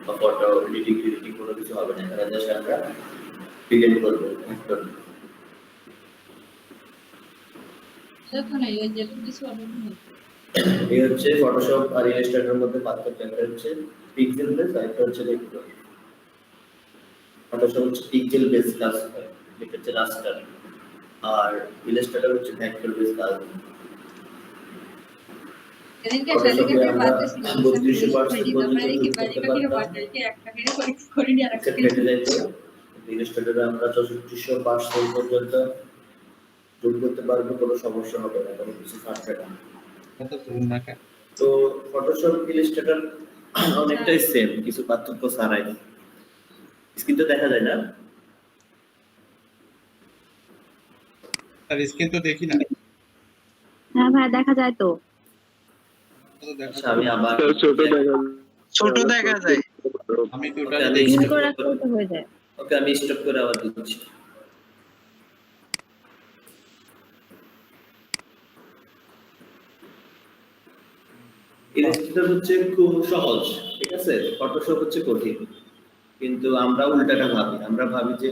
বা photo editing কোনো কিছু হবে না, এখানে জাস্ট আমরা ক্রিয়েট করবো। এই হচ্ছে ফটোশপ আর ইলাস্ট্রেটরের মধ্যে পার্থক্য। একটা হচ্ছে পিক্সেল বেস আর একটা হচ্ছে ভেক্টর। ফটোশপ হচ্ছে পিক্সেল বেস কাজ করে, এটা হচ্ছে রাস্টার, আর ইলাস্ট্রেটর হচ্ছে ভেক্টর বেস কাজ। এদিনকে সেলিব্রিটি বার্থডে ছিল, আমি ভিডিও করে দেখি বাড়ি পাখির বার্থডে একটা করে করে নিয়ে রাখতে কেটে যাইতো। ইলাস্ট্রেটরে আমরা 6400 পর্যন্ত যোগ করতে পারবো, কোনো সমস্যা হবে না, কোনো কিছু থাকবে না। তো ফটোশপ ইলাস্ট্রেটর অনেকটাই সেম, কিছু পার্থক্য ছাড়াই। স্ক্রিন তো দেখা যায় না? আর স্ক্রিন তো দেখি না। হ্যাঁ ভাই দেখা যায় তো। আচ্ছা আমি আবার ছোট দেখা যায়। আমি তো ওকে, ওটা আমি দেখি। স্ক্রিন করে রাখলে তো হয়ে যায়। ওকে আমি স্টপ করে আবার দিচ্ছি। ইলাস্ট্রেটর হচ্ছে খুব সহজ, ঠিক আছে, ফটোশপ হচ্ছে কঠিন। কিন্তু আমরা উল্টাটা ভাবি, আমরা ভাবি যে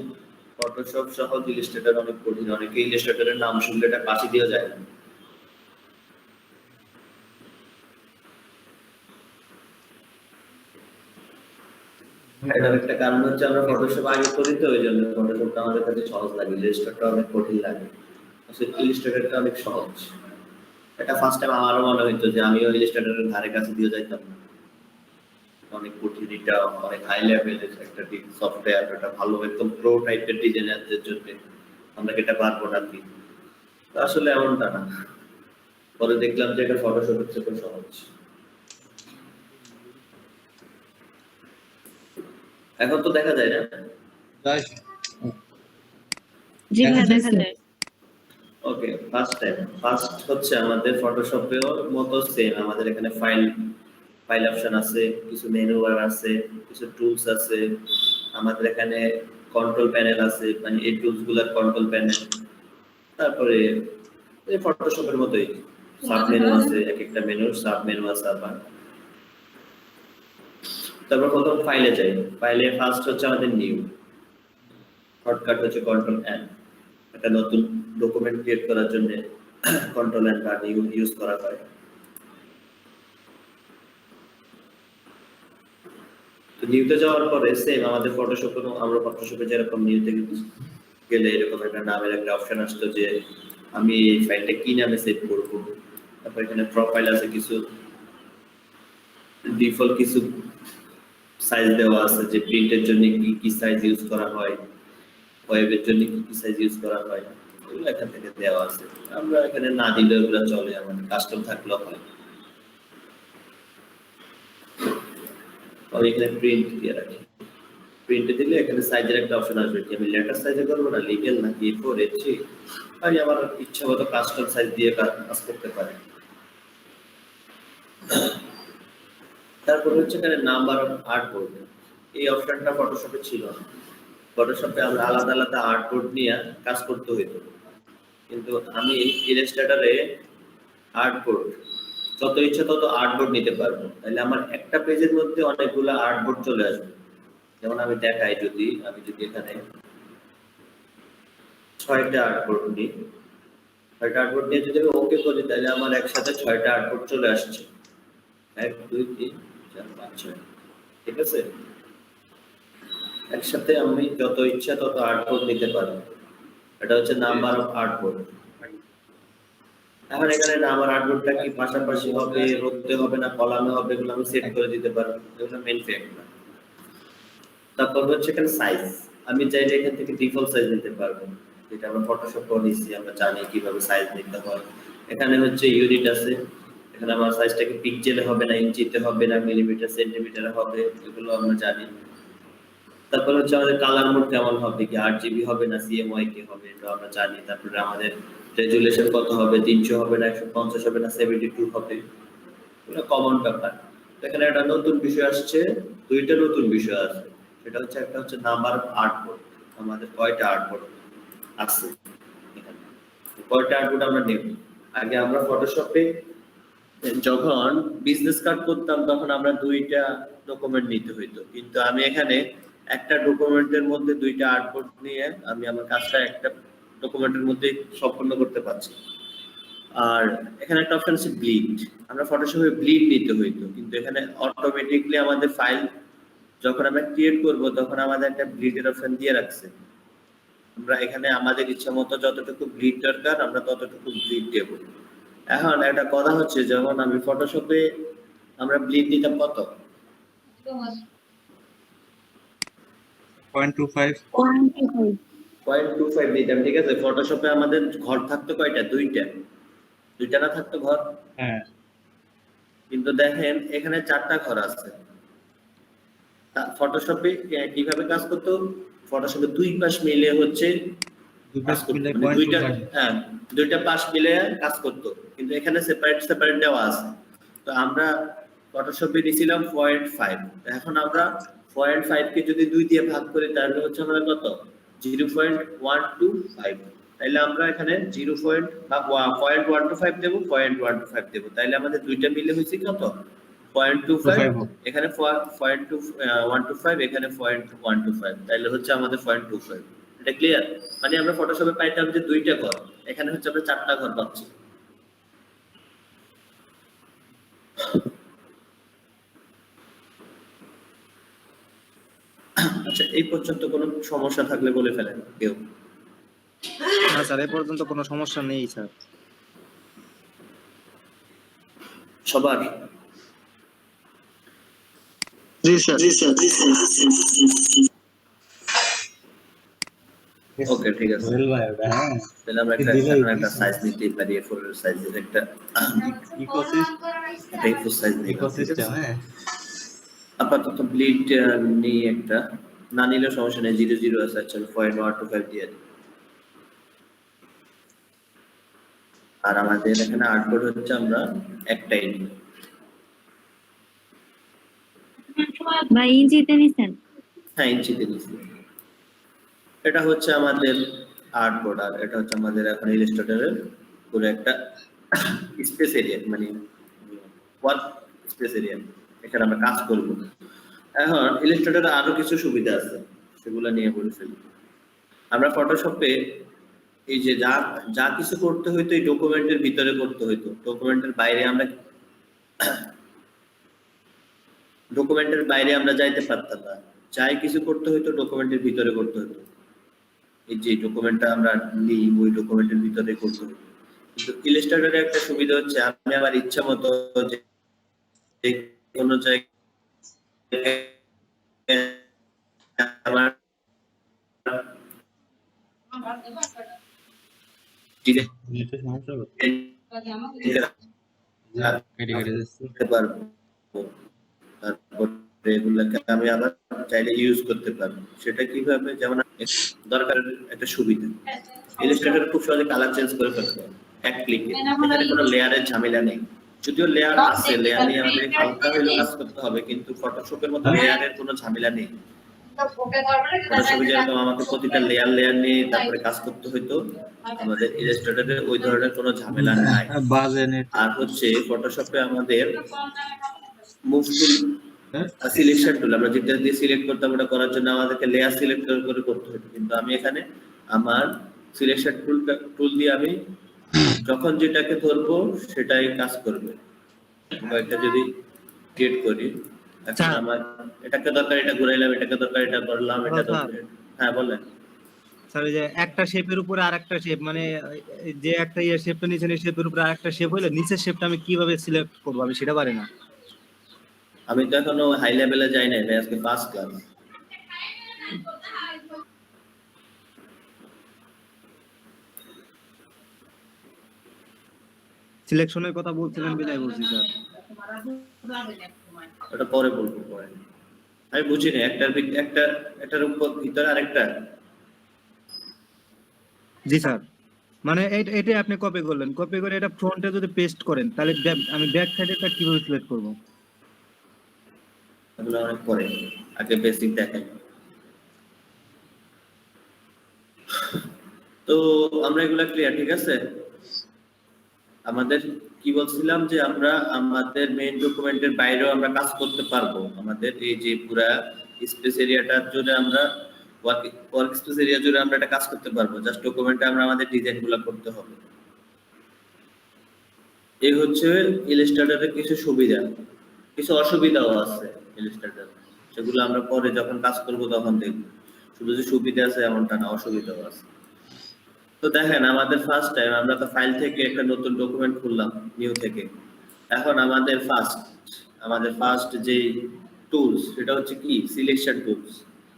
ফটোশপ সহজ, ইলাস্ট্রেটর অনেক কঠিন। অনেকে ইলাস্ট্রেটরের নাম শুনলে এটা পাশে দিয়ে যায় না। এটার একটা কারণ হচ্ছে আমরা ফটোশপ আগে করি তো, ওই জন্য ফটোশপটা আমাদের কাছে সহজ লাগে, ইলাস্ট্রেটরটা অনেক কঠিন লাগে। আসলে ইলাস্ট্রেটরটা অনেক সহজ। এটা ফার্স্ট টাইম আমারও মনে হইতো যে আমিও ইলাস্ট্রেটরের ধারে কাছে দিয়ে যাইতাম না, অনেক কঠিন, এটা অনেক হাই লেভেলের একটা সফটওয়্যার, এটা ভালো একদম প্রো টাইপের ডিজাইনারদের জন্য আমরা এটা পারবো না কি। আসলে এমনটা না, পরে দেখলাম যে এটা ফটোশপ হচ্ছে খুব সহজ। এখন তো দেখা যায় না? জি ভাই দেখা যায়। ওকে, ফার্স্ট হচ্ছে আমাদের ফটোশপেও মতো সেম, আমাদের এখানে ফাইল অপশন আছে, কিছু মেনু বার আছে, কিছু টুলস আছে, আমাদের এখানে কন্ট্রোল প্যানেল আছে, মানে এই টুলস গুলার কন্ট্রোল প্যানেল। তারপরে এই ফটোশপের মতোই সাব মেনু আছে, এক একটা মেনুর সাব মেনু আছে আবার। তারপর প্রথম ফাইলে যাই, ফাইলে ফার্স্ট হচ্ছে আমাদের নিউ, শর্টকাট হচ্ছে কন্ট্রোল এন। একটা নতুন ডকুমেন্ট ক্রিয়েট করার জন্য কন্ট্রোল এন্ড বা নিউ ইউজ করা হয়। তো নিউতে যাওয়ার পরে সেম আমাদের ফটোশপে, আমরা ফটোশপে যেরকম নিউতে গেলে এরকম একটা নামের একটা অপশন আসতো যে আমি এই ফাইলটা কি নামে সেভ করব। তারপর এখানে প্রোফাইল আছে, কিছু ডিফল্ট কিছু সাইজ দেওয়া আছে, যে প্রিন্টের জন্য কি কি সাইজ ইউজ করা হয়, ওয়েবের জন্য কি কি সাইজ ইউজ করা হয়, এগুলো এখান থেকে দেওয়া আছে। আমরা এখানে না দিলে ওগুলো চলে, আমাদের কাস্টম থাকলেও হয়। আমি এখানে প্রিন্ট দিয়ে রাখি, প্রিন্টে দিলে এখানে সাইজের একটা অপশন আসবে কি আমি লেটার সাইজে করবো না লিগেল নাকি A4 A3, আমি আমার ইচ্ছা মতো কাস্টম সাইজ দিয়ে কাজ করতে পারি। তারপর হচ্ছে এখানে নাম্বার অফ আর্টবোর্ড, এই অপশনটা ফটোশপে ছিল না। ফটোশপে আমরা আলাদা আলাদা আর্টবোর্ড নিয়ে কাজ করতে হইতো, কিন্তু আমি ইলাস্ট্রেটরে আর্টবোর্ড যত ইচ্ছা তত আর্টবোর্ড নিতে পারবো, তাহলে আমার একটা পেজের মধ্যে অনেকগুলো আর্টবোর্ড চলে আসবে। যেমন আমি দেখাই, আমি যদি এখানে 6টা আর্টবোর্ড নিই, 6টা আর্টবোর্ড নিয়ে যদি আমি ওকে করি, তাহলে আমার একসাথে 6টা আর্টবোর্ড চলে আসছে, 1 2 3 4 5 6, ঠিক আছে। একসাথে আমি যত ইচ্ছা তত আর্টবোর্ড নিতে পারবো, এটা হচ্ছে নাম্বার অফ আর্টবোর্ড। এখন এখানে নাম্বার আর্টবোর্ডটা কি পাশাপাশি হবে, রোতে হবে না কলামে হবে, এগুলো আমি সেট করে দিতে পারবো, এগুলো মেইন ফ্যাক্টর। তারপর হচ্ছে এখানে সাইজ, আমি চাইলে এখান থেকে ডিফল্ট সাইজ নিতে পারবো, যেটা আমরা ফটোশপ পলিসি আমরা জানি কিভাবে সাইজ নিতে হয়। এখানে হচ্ছে ইউনিট আছে, এখানে আমার সাইজটা কি পিক্সেলে হবে না ইঞ্চিতে হবে না মিলিমিটার সেন্টিমিটারে হবে, এগুলো আমরা জানি। তারপর হচ্ছে আমাদের কালার মোড কেমন হবে, কি RGB হবে না CMYK হবে, এটা আমরা জানি। তারপরে আমাদের রেজুলেশন কত হবে, 300 হবে না 150 হবে না 72 হবে, এটা কমন ব্যাপার। এখানে একটা নতুন বিষয় আসছে, দুইটা নতুন বিষয় আছে, সেটা হচ্ছে একটা হচ্ছে নাম্বার অফ আর্টবোর্ড, আমাদের কয়টা আর্টবোর্ড আছে, কয়টা আর্টবোর্ড আমরা নেব। আগে আমরা ফটোশপে যখন বিজনেস কার্ড করতাম তখন আমরা দুইটা ডকুমেন্ট নিতে হইতো, কিন্তু আমি এখানে একটা ডকুমেন্টের মধ্যে দুইটা আর্টবোর্ড নিয়ে আমি আমার কাজটা একটা ডকুমেন্টের মধ্যে সম্পন্ন করতে পারছি। আর এখানে একটা অপশন আছে ব্লিড, আমরা ফটোশপে ব্লিড নিতে হইতো, কিন্তু এখানে অটোমেটিকলি আমাদের ফাইল যখন আমরা ক্রিয়েট করব তখন আমাদের একটা ব্লিডের অপশন দিয়ে রাখছে। আমরা এখানে আমাদের ইচ্ছা মতো যতটুকু ব্লিড দরকার আমরা ততটুকু ব্লিড দেব। এখন একটা কথা হচ্ছে, যেমন আমি ফটোশপে আমরা ব্লিড দিতাম কত, 0.25 0.25 দিতাম, ঠিক আছে। ফটোশপে আমাদের ঘর থাকতো কয়টা, দুইটা না থাকতো ঘর, হ্যাঁ কিন্তু দেখেন এখানে 4টা ঘর আছে। ফটোশপে কিভাবে কাজ করতো, ফটোশপে দুই পাশ মিলে হচ্ছে দুটো কাজ করতো, মিলে মানে দুইটা 0.25 হ্যাঁ দুইটা পাশ মিলে কাজ করতো, কিন্তু এখানে সেপারেট দেওয়া আছে। তো আমরা ফটোশপে দিছিলাম 0.5, এখন আমরা 0.5 কে যদি 2 দিয়ে ভাগ করি তাহলে হচ্ছে আমরা কত, 0.125। তাইলে আমরা এখানে 0.125 দেব, 0.125 দেব, তাইলে আমাদের দুইটা মিলে হয়েছে কত, 0.25। এখানে 0.125, এখানে 0.125, তাইলে হচ্ছে আমাদের 0.25। এটা ক্লিয়ার? মানে আমরা ফটোশপে পাইতাম যে দুইটা ঘর, এখানে হচ্ছে আমরা 4টা ঘর পাচ্ছি। আচ্ছা, এই পর্যন্ত কোনো সমস্যা থাকলে বলে ফেলেন কেউ। না স্যার, এ পর্যন্ত কোনো সমস্যা নেই স্যার। সবার জি স্যার। ওকে, ঠিক আছে। সোহেল ভাই ওটা, হ্যাঁ তাহলে আমরা একটা সাইজ নিতেই পারি, A4 এর সাইজের একটা A4 সাইজ ইকোসিস্টেম। হ্যাঁ আপাতত ব্লিড নিয়ে একটা, না নিলে সমস্যা নেই, 0 আছে। আচ্ছা, 0.125 দিয়ে দিই। আর আমাদের এখানে আর্টবোর্ড হচ্ছে আমরা একটাই নিই। ভাই ইঞ্চিতে নিছেন? হ্যাঁ, ইঞ্চিতে নিচ্ছি। এটা হচ্ছে আমাদের আর্টবোর্ড, আর এটা হচ্ছে আমাদের এখন ইলাস্ট্রেটরের পুরো একটা স্পেস এরিয়া, মানে ওয়ার্ক স্পেস এরিয়া, এখানে আমরা কাজ করব। এখন ইলাস্ট্রেটরে আরো কিছু সুবিধা আছে, সেগুলো নিয়ে বলে ফেলি। আমরা ফটোশপে এই যে যা যা কিছু করতে হইতো এই ডকুমেন্টের ভিতরে করতে হইতো, ডকুমেন্টের বাইরে আমরা যাইতে পারতাম না। যাই কিছু করতে হইতো ডকুমেন্টের ভিতরে করতে হতো। এই যে ডকুমেন্টটা আমরা নিই ওই ডকুমেন্টের ভিতরে করতে হতো। কিন্তু ইলাস্ট্রেটরে একটা সুবিধা হচ্ছে আমি আমার ইচ্ছা মতো যে কোনো জায়গায় আমার এটা সমস্যা হচ্ছে, কেটে যাচ্ছে। করতে পারবো, তারপরে এগুলাকে আমি আবার চাইলে ইউজ করতে পারবো। সেটা কিভাবে, যেমন দরকার একটা সুবিধা, ইলাস্ট্রেটর খুব সহজে কালার চেঞ্জ করে ফেলতে হয় এক ক্লিকে, এখানে কোনো লেয়ারের ঝামেলা নেই। যদিও লেয়ার আছে, লেয়ার নিয়ে আমাদের হালকা হলেও কাজ করতে হবে, কিন্তু ফটোশপের মতো লেয়ারের কোনো ঝামেলা নেই। ফটোশপে যেরকম আমাকে প্রতিটা লেয়ার নিয়ে তারপরে কাজ করতে হইতো, আমাদের ইলাস্ট্রেটরে ওই ধরনের কোনো ঝামেলা নাই। বাজে নেট। আর হচ্ছে ফটোশপে আমাদের মুভ টুল, সিলেকশন টুল, আমরা যেটা দিয়ে সিলেক্ট করতাম ওটা করার জন্য আমাদেরকে লেয়ার সিলেক্ট করে করতে হতো, কিন্তু আমি এখানে আমার সিলেকশন টুল দিয়ে আমি যখন যেটাকে ধরবো সেটাই কাজ করবে। একটা যদি ক্রিয়েট করি, এখন আমার এটাকে দরকার এটা ঘুরাইলাম, এটাকে দরকার এটা করলাম, এটা দরকার। হ্যাঁ বলেন। স্যার এই যে একটা শেপের উপরে আরেকটা শেপ, মানে যে একটা শেপটা নিচে এই শেপের উপরে আরেকটা শেপ হইলে নিচের শেপটা আমি কিভাবে সিলেক্ট করব, আমি সেটা পারি না। আমি তো এখনো হাই লেভেলে যাই নাই, আজকে ফার্স্ট ক্লাস। সিলেকশনের কথা বলছিলেন বিলাই বলছি স্যার। ওটা পরে বলবো, পরে। আমি বুঝি না একটার উপর ভিতরে আরেকটা। জি স্যার, মানে এটা আপনি কপি করলেন, কপি করে এটা ফ্রন্টে যদি পেস্ট করেন তাহলে আমি ব্যাক সাইডেরটা কিভাবে সিলেক্ট করব? এগুলো অনেক পরে, আগে বেসিক দেখাই। তো আমরা এগুলা ক্লিয়ার, ঠিক আছে। আমাদের কি বলছিলাম যে আমরা আমাদের মেইন ডকুমেন্টের বাইরেও আমরা কাজ করতে পারবো। আমাদের এই যে পুরা স্পেস এরিয়াটার জন্য আমরা ওয়ার্ক স্পেস এরিয়া জুড়ে আমরা এটা কাজ করতে পারবো, জাস্ট ডকুমেন্টে আমরা আমাদের ডিজাইনগুলো করতে হবে। এই হচ্ছে ইলাস্ট্রেটরের কিছু সুবিধা, কিছু অসুবিধাও আছে ইলাস্ট্রেটর, সেগুলো আমরা পরে যখন কাজ করব তখন দেখব। শুধু যে সুবিধা আছে এমনটা না, অসুবিধাও আছে। তো দেখেন আমাদের ফার্স্ট টাইম আমরা তো ফাইল থেকে একটা নতুন ডকুমেন্ট খুললাম নিউ থেকে। এখন আমাদের ফার্স্ট যে টুলস সেটা হচ্ছে কি সিলেকশন টুলস,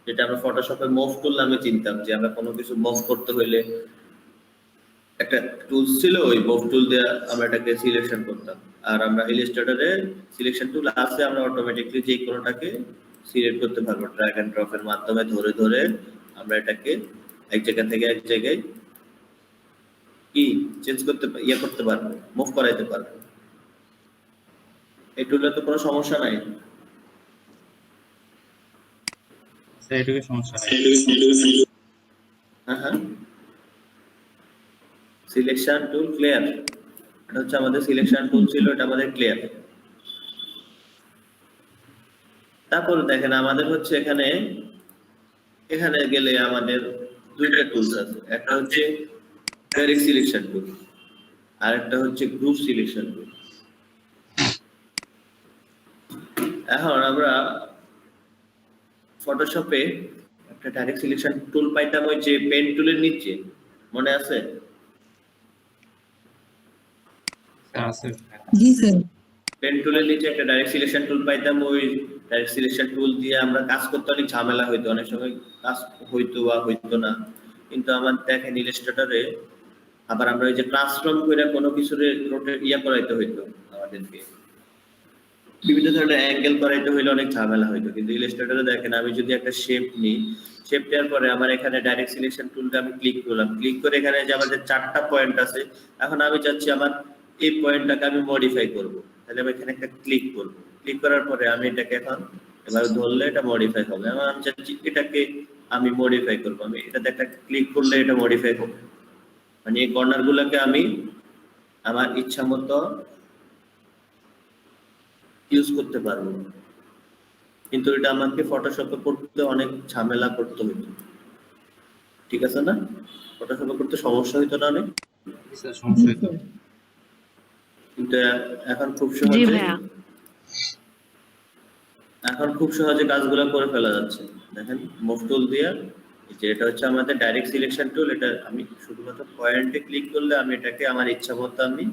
যেটা আমরা ফটোশপে মুভ টুল নামে চিনতাম, যে আমরা কোনো কিছু মুভ করতে হইলে একটা টুলস ছিল, ওই মুভ টুল দিয়ে আমরা এটাকে সিলেকশন করতাম। আর আমরা ইলাস্ট্রেটরে সিলেকশন টুল আছে, আমরা অটোমেটিক্যালি যে কোনোটাকে সিলেক্ট করতে পারবো, ড্র্যাগ এন্ড ড্রপ এর মাধ্যমে ধরে ধরে আমরা এটাকে এক জায়গা থেকে এক জায়গায় কি চেঞ্জ করতে করতে পারবো, মুভ করাইতে পারবো। এই টুলে তো কোনো সমস্যা নাই। এইটুকু সমস্যা নাই। হ্যাঁ, সিলেকশন টুল ক্লিয়ার। এটা হচ্ছে আমাদের সিলেকশন টুল ছিল, এটা আমাদের ক্লিয়ার। তারপর দেখেন আমাদের হচ্ছে এখানে গেলে আমাদের দুইটা টুলস আছে, একটা হচ্ছে ডাইরেক্ট সিলেকশন টুল আর একটা হচ্ছে গ্রুপ সিলেকশন টুল। এখন আমরা ফটোশপে একটা ডাইরেক্ট সিলেকশন টুল পাইতাম ওই যে পেন টুলের নিচে, মনে আছে? জি স্যার। পেন টুলের নিচে একটা ডাইরেক্ট সিলেকশন টুল পাইতাম। ওই ডাইরেক্ট সিলেকশন টুল দিয়ে আমরা কাজ করতে অনেক ঝামেলা হইতো, অনেক সময় কাজ হইতো বা হইতো না। কিন্তু আমার দেখেন ইলাস্ট্রেটরে আবার আমরা ওই যে ট্রান্সফর্ম করে কোনো কিছুর রোটেট করাইতে হইতো, আমাদেরকে বিভিন্ন ধরনের অ্যাঙ্গেল করাইতে হইলে অনেক ঝামেলা হইতো। কিন্তু ইলাস্ট্রেটরে দেখেন আমি যদি একটা শেপ নিই, শেপ নেওয়ার পরে আমার এখানে ডাইরেক্ট সিলেকশন টুলটা আমি ক্লিক করলাম, ক্লিক করে এখানে যে আমাদের 4টা পয়েন্ট আছে, এখন আমি চাচ্ছি আমার এই পয়েন্টটাকে আমি মডিফাই করব, তাহলে আমি এখানে একটা ক্লিক করব। ক্লিক করার পরে আমি এটাকে এখন এভাবে ধরলে এটা মডিফাই হবে। এখন আমি চাচ্ছি এটাকে আমি মডিফাই করব, আমি এটাতে একটা ক্লিক করলে এটা মডিফাই হবে। মানে এই কর্নার গুলোকে আমি আমার ইচ্ছা মতো ইউজ করতে পারবো। কিন্তু এটা আমাকে ফটোশপে করতে অনেক ঝামেলা করতে হইতো, ঠিক আছে না? ফটোশপে করতে সমস্যা হইতো না অনেক, সমস্যা হইতো। কিন্তু এখন খুব জি সহজে ভাইয়া। কাজগুলো করে ফেলা যাচ্ছে। দেখেন মুভ টুল দিয়ে, যে এটা হচ্ছে আমাদের ডাইরেক্ট সিলেকশন টুল, এটা আমি শুধুমাত্র পয়েন্টে ক্লিক করলে আমি এটাকে আমার ইচ্ছা মতো আমি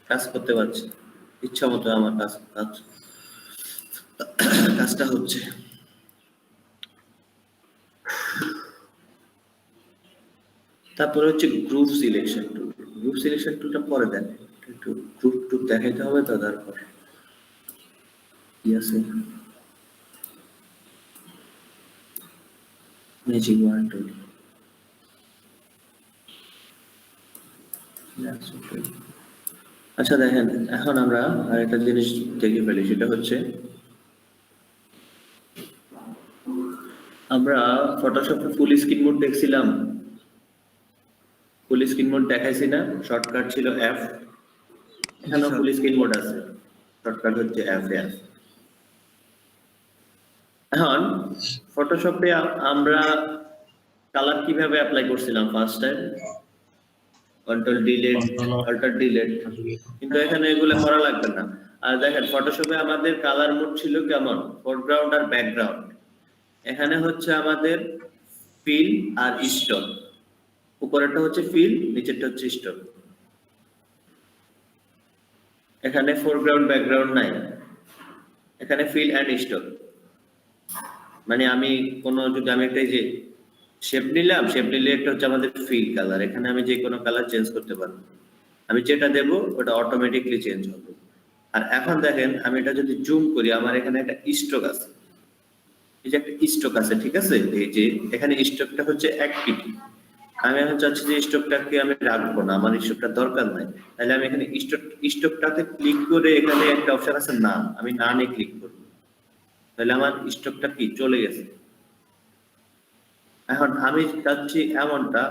কাজ করতে পারছি, ইচ্ছা মতো আমার কাজটা হচ্ছে। তারপরে হচ্ছে group selection tool. Group selection টুলটা পরে দেন, একটু গ্রুপ টুল দেখাইতে হবে তো। তারপর কি আছে, ম্যাজিক ওয়ান টুল। আচ্ছা দেখেন এখন আমরা আরেকটা জিনিস দেখে ফেলি, সেটা হচ্ছে আমরা ফটোশপে ফুল স্ক্রিন মোড দেখছিলাম, ফুল স্ক্রিন মোড দেখাইছি না? শর্টকাট ছিল এফ, এখানেও ফুল স্ক্রিন মোড আছে, শর্টকাট হচ্ছে এফ। এখন ফটোশপে আমরা কালার কিভাবে অ্যাপ্লাই করছিলাম first time? Control delete, alter delete, কিন্তু এখানে এগুলো করা লাগবে না। আর দেখেন ফটোশপে আমাদের কালার মোড ছিল কেমন, ফোরগ্রাউন্ড আর ব্যাকগ্রাউন্ড। এখানে হচ্ছে আমাদের ফিল আর স্টক, উপরেরটা হচ্ছে ফিল, নিচেরটা হচ্ছে স্টক। এখানে ফোরগ্রাউন্ড ব্যাকগ্রাউন্ড নাই, এখানে ফিল এন্ড স্টক। মানে আমি যদি আমি একটা যে শেপ নিলাম, শেপ নিলে একটা হচ্ছে আমাদের ফিল কালার, এখানে আমি যে কোনো কালার চেঞ্জ করতে পারবো, আমি যেটা দেব ওটা অটোমেটিকলি চেঞ্জ হবে। আর এখন দেখেন আমি এটা যদি জুম করি, আমার এখানে একটা স্টক আছে, এই যে একটা স্টক আছে, ঠিক আছে? এই যে এখানে স্টকটা হচ্ছে অ্যাক্টিভিটি, আমি এখন চাচ্ছি যে স্টকটাকে আমি রাখবো না, আমার স্টকটা দরকার নাই। তাহলে আমি এখানে স্টকটাতে ক্লিক করে এখানে একটা অপশন আছে নাম, আমি নামে ক্লিক করব, তাহলে আমার স্টকটা কি চলে গেছে। এখন আমি চাচ্ছি এমনটা,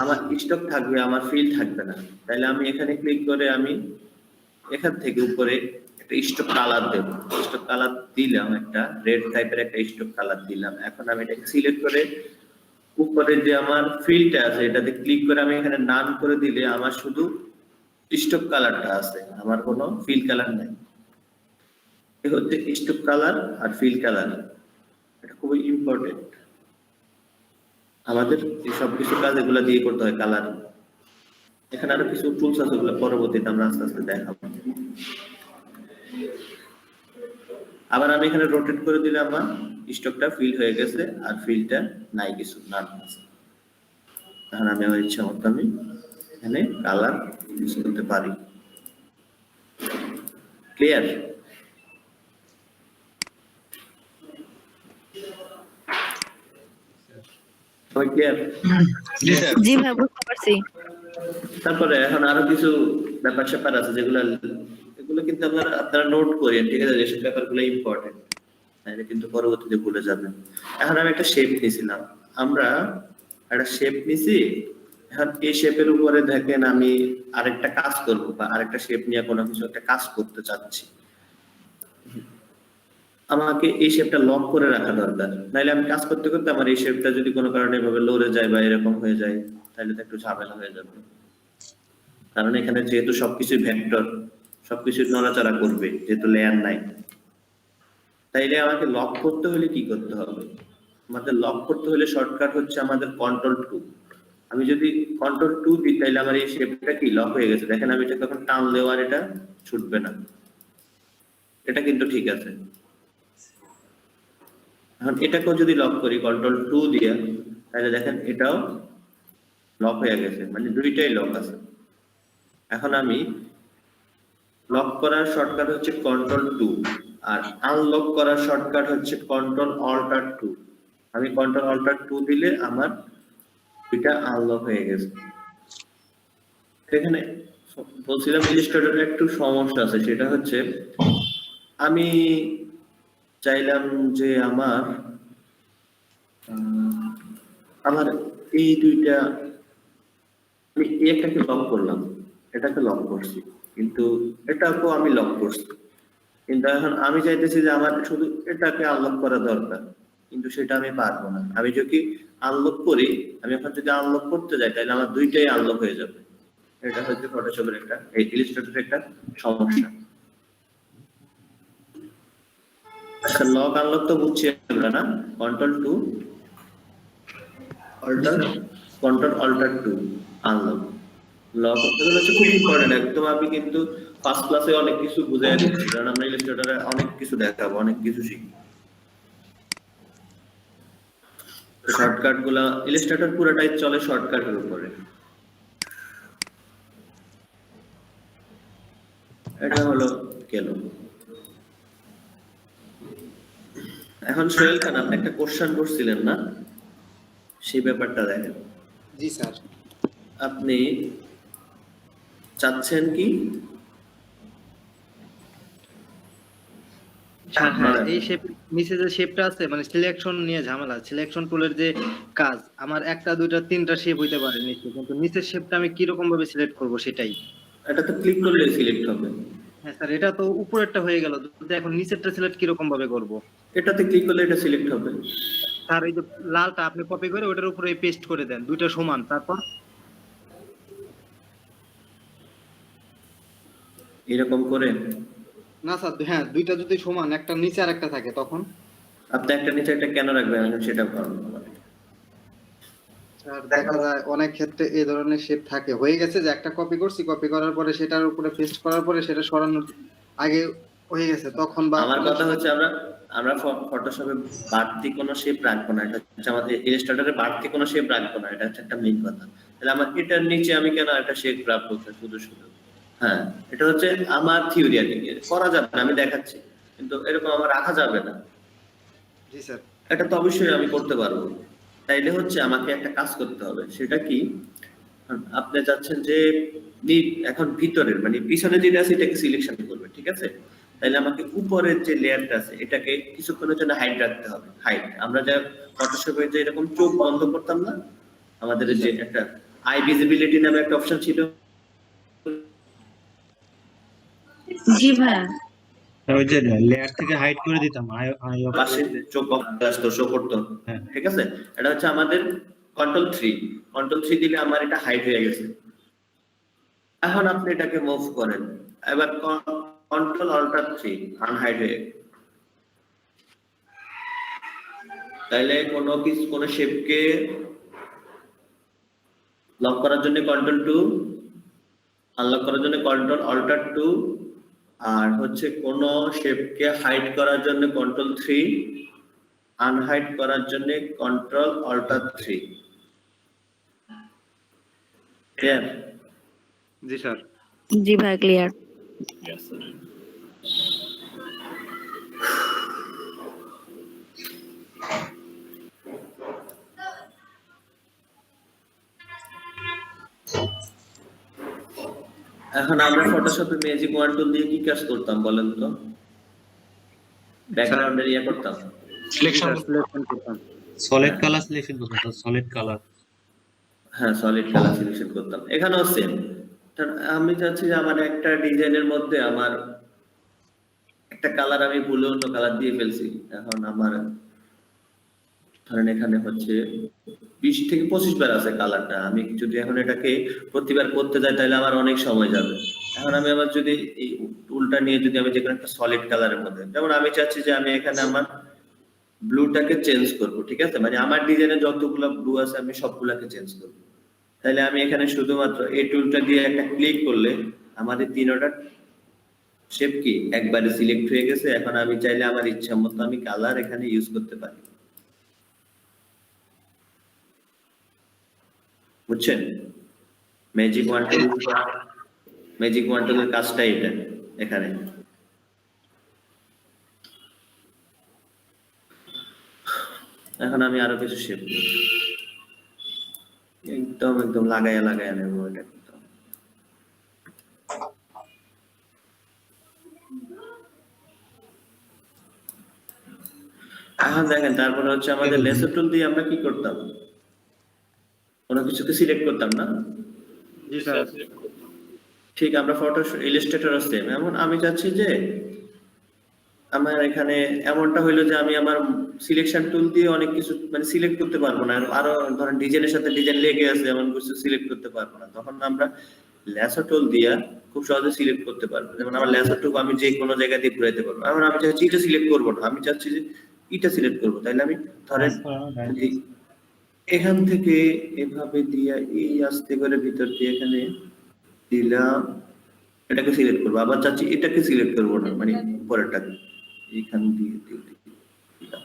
আমার স্টক থাকবে, আমার ফিল থাকবে না। তাহলে আমি এখানে ক্লিক করে আমি এখান থেকে উপরে একটা স্টক কালার দেব। স্টক কালার দিলাম, একটা রেড টাইপের একটা স্টক কালার দিলাম। এখন আমি এটাকে সিলেক্ট করে উপরে যে আমার ফিলটা আছে এটাতে ক্লিক করে আমি এখানে নান করে দিলে আমার শুধু স্টক কালারটা আছে, আমার কোনো ফিল কালার নাই। এই হচ্ছে স্টক কালার আর ফিল কালার, এটা খুবই ইম্পর্টেন্ট। আমাদের এই সব কিছু কাজ এগুলা দিয়ে করতে হয়, কালার। এখানে আরো কিছু টুলস আছে, ওগুলো পরবর্তীতে আমরা আস্তে আস্তে দেখাবো। আবার আমি এখানে রোটেট করে দিলে আমার স্টকটা ফিল হয়ে গেছে আর ফিলটা নাই, কিছু নান আছে। তাহলে আমি আমার ইচ্ছা মতো আমি এখানে কালার ইউজ করতে পারি। ক্লিয়ার? সবাই ক্লিয়ার? জি স্যার। জি ভাই, বুঝতে পারছি। তারপরে এখন আরো কিছু ব্যাপার স্যাপার আছে যেগুলো, এগুলো কিন্তু আপনারা নোট করেন, ঠিক আছে? যেসব ব্যাপারগুলো ইম্পর্টেন্ট, তাহলে কিন্তু পরবর্তীতে ভুলে যাবেন। এখন আমি একটা শেপ নিয়েছিলাম, আমরা একটা শেপ নিছি। এখন এই শেপের উপরে দেখেন আমি আরেকটা কাজ করবো বা আরেকটা শেপ নিয়ে কোনো কিছু একটা কাজ করতে চাচ্ছি, আমাকে এই শেপটা লক করে রাখা দরকার। নাইলে আমি কাজ করতে করতে আমার এই শেপটা যদি কোনো কারণে এভাবে লড়ে যায় বা এরকম হয়ে যায়, তাহলে তো একটু ঝামেলা হয়ে যাবে। কারণ এখানে যেহেতু সবকিছু ভেক্টর, সবকিছু নড়াচড়া করবে, যেহেতু লেয়ার নাই। তাইলে আমাকে লক করতে হলে কি করতে হবে? আমাদের লক করতে হলে শর্টকাট হচ্ছে আমাদের কন্ট্রোল 2। আমি যদি কন্ট্রোল 2 দিই তাহলে আমার এই শেপটা কি লক হয়ে গেছে। দেখেন আমি এটা তখন টান দেওয়ার এটা ছুটবে না, এটা কিন্তু ঠিক আছে। এখন এটাকেও যদি লক করি কন্ট্রোল 2 দিয়ে, তাহলে দেখেন এটাও লক হয়ে গেছে, মানে দুইটাই লক আছে। এখন আমি লক করার শর্টকাট হচ্ছে কন্ট্রোল 2 আর আনলক করার শর্টকাট হচ্ছে কন্ট্রোল-অল্টার-2। আমি কন্ট্রোল-অল্টার-2 দিলে আমার এটা আনলক হয়ে গেছে। এখানে বলছিলাম ইলাস্ট্রেটরের একটু সমস্যা আছে, সেটা হচ্ছে আমি চাইলাম যে আমার এই দুইটা, আমি একটাকে লক করলাম, এটাকে লক করছি, কিন্তু এটাকেও আমি লক করছি। কিন্তু এখন আমি চাইতেছি যে আমার শুধু এটাকে আনলক করা দরকার, কিন্তু সেটা আমি পারবো না। আমি যদি আনলক করি, আমি এখন যদি আনলক করতে যাই তাহলে আমার দুইটাই আনলক হয়ে যাবে। এটা হচ্ছে ফটোশপের একটা, এই ইলাস্ট্রেটরের একটা সমস্যা। আচ্ছা, লক আনলক তো বুঝছি আমরা, না? কন্ট্রোল-2 কন্ট্রোল-অল্টার-2 আনলক, লক এগুলো হচ্ছে খুব ইম্পর্টেন্ট একদম। আমি কিন্তু ফার্স্ট ক্লাসে অনেক কিছু বুঝাই দিচ্ছি, কারণ আমরা ইলাস্ট্রেটরে অনেক কিছু দেখাবো, অনেক কিছু শিখি। শর্টকাট গুলা, ইলাস্ট্রেটর পুরোটাই চলে শর্টকাটের উপরে। এটা হলো গেল। এখন সোহেল খান, আপনি একটা কোশ্চেন করছিলেন না, সেই ব্যাপারটা দেখেন। জি স্যার। আপনি চাচ্ছেন কি হ্যাঁ, এই শেপ নিচে যে শেপটা আছে, মানে সিলেকশন নিয়ে ঝামেলা। সিলেকশন টুলের যে কাজ, আমার একটা দুইটা তিনটা শেপ হইতে পারে নিচে, কিন্তু নিচের শেপটা আমি কি রকম ভাবে সিলেক্ট করব সেটাই। এটা তো ক্লিক করলে সিলেক্ট হবে। হ্যাঁ স্যার, এটা তো উপরেরটা হয়ে গেল, কিন্তু এখন নিচেরটা সিলেক্ট কি রকম ভাবে করব? এটাতে ক্লিক করলে এটা সিলেক্ট হবে। স্যার এই যে লালটা আপনি কপি করে ওটার উপরে পেস্ট করে দেন, দুইটা সমান, তারপর এরকম করে না স্যার, হ্যাঁ দুইটা যদি সমান, একটা নিচে আর একটা থাকে, তখন আপনি একটা নিচে একটা কেন রাখবেন সেটা ভালো। স্যার দেখা যায় অনেক ক্ষেত্রে এই ধরনের শেপ থাকে। হয়ে গেছে যে একটা কপি করছি, কপি করার পরে সেটার উপরে পেস্ট করার পরে সেটা সরানোর আগে হয়ে গেছে, তখন বা আমার কথা হচ্ছে আমরা ফটোশপে বাড়তি কোনো শেপ রাখবো না, এটা হচ্ছে আমাদের ইলাস্ট্রেটরে বাড়তি কোনো শেপ রাখবো না, এটা হচ্ছে একটা মেইন কথা। তাহলে আমার এটার নিচে আমি কেন একটা শেপ রাখবো শুধু শুধু? হ্যাঁ, এটা হচ্ছে আমার থিওরি আর কি, করা যাবে না, আমি দেখাচ্ছি, কিন্তু এরকম আমার রাখা যাবে না। জি স্যার। এটা তো অবশ্যই আমি করতে পারবো। তাইলে হচ্ছে আমাকে একটা কাজ করতে হবে, সেটা কি? আপনি চাচ্ছেন যে এখন ভিতরের মানে পিছনে যেটা আছে এটাকে সিলেকশন করবে, ঠিক আছে? তাহলে আমাকে উপরের যে লেয়ারটা আছে এটাকে কিছুক্ষণের জন্য হাইড রাখতে হবে। হাইড আমরা যা ফটোশপে যে এরকম চোখ বন্ধ করতাম না, আমাদের যে একটা আই ভিজিবিলিটি নামে একটা অপশন ছিল, জি ভাইয়া। ওই যে লেয়ার থেকে হাইড করে দিতাম আই পাশে চোখ বন্ধ আসতো, শো করতো। হ্যাঁ। ঠিক আছে, এটা হচ্ছে আমাদের কন্ট্রোল 3। কন্ট্রোল 3 দিলে আমার এটা হাইড হয়ে গেছে। এখন আপনি এটাকে মুভ করেন, এবার কন্ট্রোল-অল্টার-3 আনহাইড হয়ে, তাইলে কোনো শেপকে লক করার জন্য কন্ট্রোল 2, আনলক করার জন্য কন্ট্রোল-অল্টার-2, আর হচ্ছে কোন শেপকে হাইড করার জন্য কন্ট্রোল 3, আনহাইড করার জন্য কন্ট্রোল-অল্টার-3। ক্লিয়ার? জি স্যার। জি ভাই, ক্লিয়ার। এখন আমরা ফটোশপে ম্যাজিক ওয়ান টুল দিয়ে কি কাজ করতাম বলেন তো? ব্যাকগ্রাউন্ডের ইয়ে করতাম, সিলেকশন সিলেকশন করতাম। সলিড কালার সিলেকশন করতে হবে, সলিড কালার। হ্যাঁ সলিড কালার সিলেকশন করতাম। এখানেও সেম। আমি চাচ্ছি যে আমার একটা ডিজাইনের মধ্যে আমার একটা কালার আমি ভুলে অন্য কালার দিয়ে ফেলছি। এখন আমার ধরেন এখানে হচ্ছে 20 থেকে 25 বার আছে কালারটা, আমি যদি এখন এটাকে প্রতিবার করতে যাই তাহলে আমার অনেক সময় যাবে। এখন আমি আবার যদি এই টুলটা নিয়ে যদি আমি যেকোনো একটা সলিড কালারের মধ্যে, যেমন আমি চাচ্ছি যে আমি এখানে আমার ব্লুটাকে চেঞ্জ করব, ঠিক আছে, মানে আমার ডিজাইনে যতগুলো ব্লু আছে আমি সবগুলাকে চেঞ্জ করব। তাহলে আমি এখানে শুধুমাত্র এই টুলটা দিয়ে একটা ক্লিক করলে আমাদের তিনটা শেপ কি একবারে সিলেক্ট হয়ে গেছে। এখন আমি চাইলে আমার ইচ্ছা মতো আমি কালার এখানে ইউজ করতে পারি, বুঝছেন? ম্যাজিক ওয়ান টুলের কাজটা এটা এখানে। এখন আমি আরো কিছু শেপ একদম লাগাইয়া নেবো এটা একদম। এখন দেখেন, তারপরে হচ্ছে আমাদের লেসার টুল দিয়ে আমরা কি করতাম, কোনো কিছুকে সিলেক্ট করতাম না? জি স্যার। ঠিক আমরা ফটো ইলাস্ট্রেটর সেম। এমন আমি চাচ্ছি যে আমার এখানে এমনটা হইলো যে আমি আমার সিলেকশন টুল দিয়ে অনেক কিছু মানে সিলেক্ট করতে পারবো না, আরো ধরেন ডিজাইনের সাথে ডিজাইন লেগে আছে এমন কিছু সিলেক্ট করতে পারবো না। তখন আমরা লেসার টুল দিয়ে খুব সহজে সিলেক্ট করতে পারবো। যেমন আমার লেসার টুল আমি যে কোনো জায়গা দিয়ে ঘুরাইতে পারবো। এখন আমি চাচ্ছি এটা সিলেক্ট করবো না, আমি চাচ্ছি যে এটা সিলেক্ট করবো। তাহলে আমি ধরেন যদি এখান থেকে এভাবে দিয়ে এই আস্তে করে ভিতর দিয়ে এখানে দিলাম, এটাকে সিলেক্ট করবো। আবার চাচ্ছি এটাকে সিলেক্ট করবো না, মানে পরেরটাকে এইখান দিয়ে দিলাম।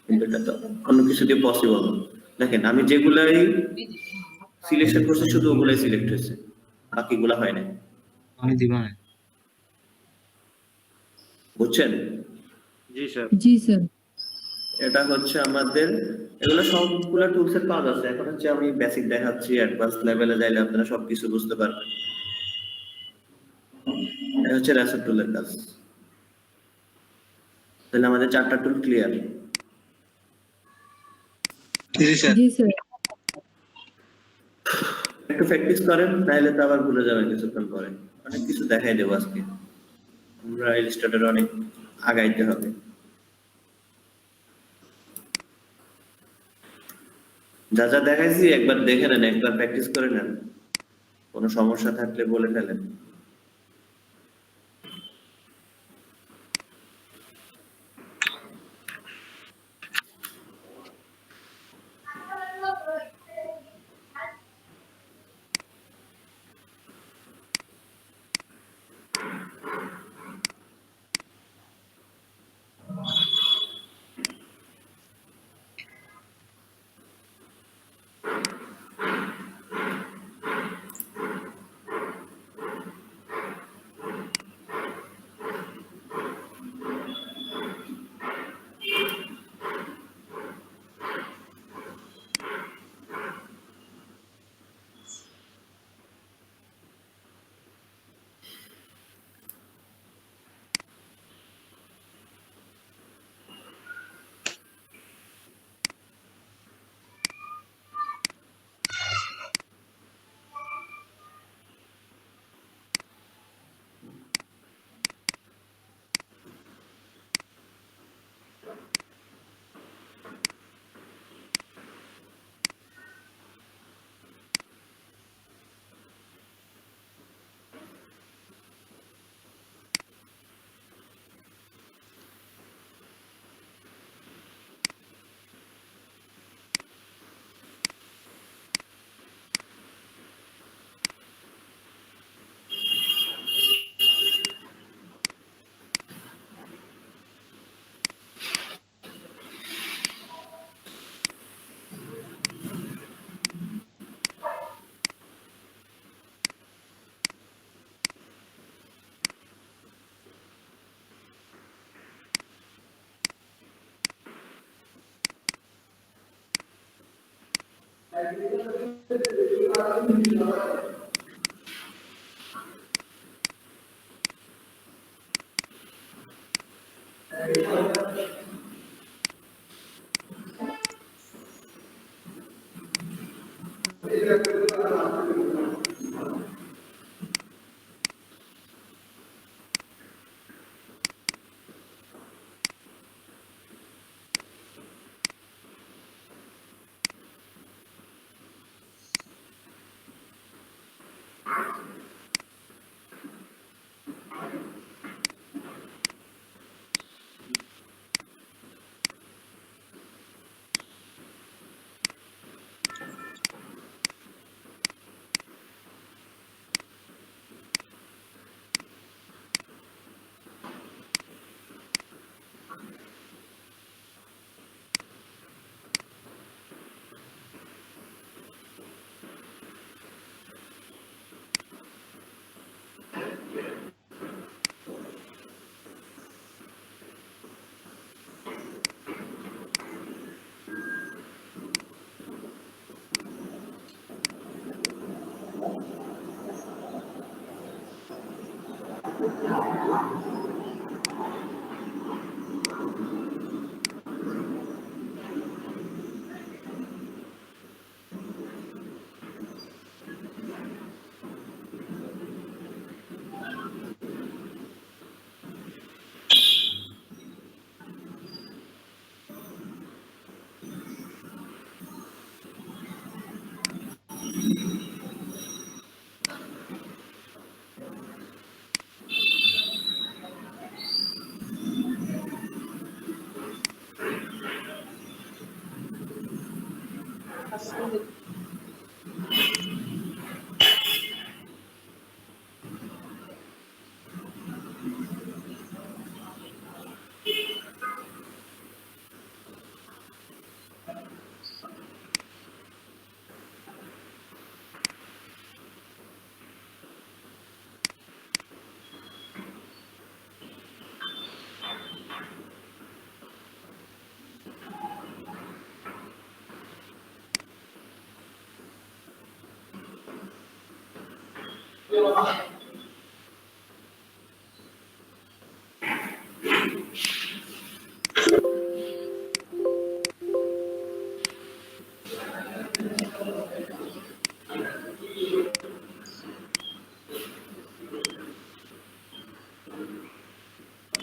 কিন্তু এটা তো অন্য কিছু দিয়ে পসিবল না। দেখেন আমি যেগুলাই সিলেকশন করছি শুধু ওগুলাই সিলেক্ট হয়েছে, বাকিগুলা হয় না। আমি দিবা না। বুঝছেন? জি স্যার। জি স্যার। এটা হচ্ছে আমাদের, এগুলো সবগুলা টুলসের কাজ আছে। এখন হচ্ছে আমি বেসিক দেখাচ্ছি, অ্যাডভান্স লেভেলে যাইলে আপনারা সবকিছু বুঝতে পারবেন। এটা হচ্ছে রেসেট টুলের কাজ। তাহলে আমাদের 4টা টুল ক্লিয়ার। জি স্যার। জি স্যার। একটু প্র্যাকটিস করেন, নাহলে তো আবার ভুলে যাবেন কিছুক্ষণ পরে। অনেক কিছু দেখাই দেবো আজকে, আমরা ইলাস্ট্রেটর অনেক আগাইতে হবে। যা যা দেখাইছি একবার দেখে নেন, একবার প্র্যাকটিস করে নেন, কোনো সমস্যা থাকলে বলে ফেলেন।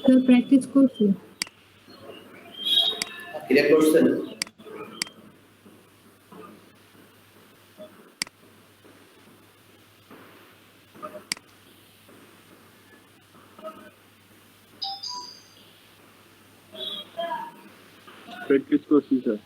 তো প্র্যাকটিস করছি। ক্লিয়ার করছেন? প্র্যাকটিস করছি স্যার।